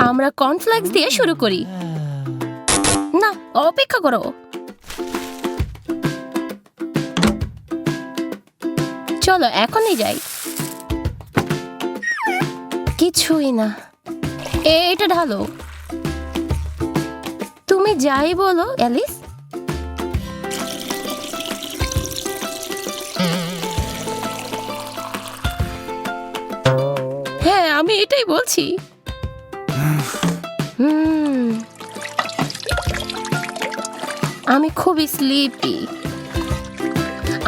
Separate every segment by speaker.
Speaker 1: আমরা কর্নফ্লেক্স দিয়ে শুরু করি। না, অপেক্ষা করো। চলো এখনই যাই। কিছুই না, এটা ঢালো। তুমি যাই বলো অ্যালিস। হ্যাঁ, আমি এটাই বলছি। আমি খুবই স্লিপি।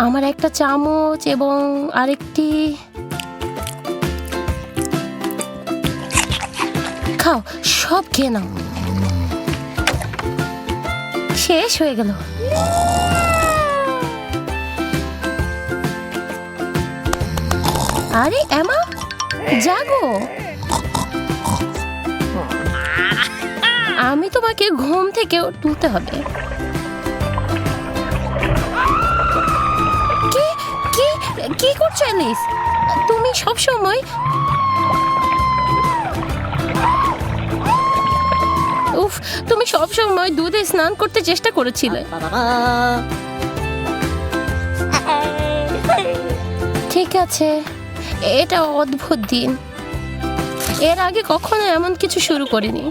Speaker 1: আমার একটা চামচ এবং আরেকটি। খাও, সব খেয়ে নাও। শেষ হয়ে গেল। আরে এমা, জাগো। আমি তোমাকে ঘুম থেকে তুলতে হবে। কি কি কি করছো অ্যালিস? তুমি সব সময়। উফ, তুমি সব সময় দুধে স্নান করতে চেষ্টা করেছিলে। ঠিক আছে, এটা অদ্ভুত দিন। এর আগে কখনো এমন কিছু শুরু করিনি।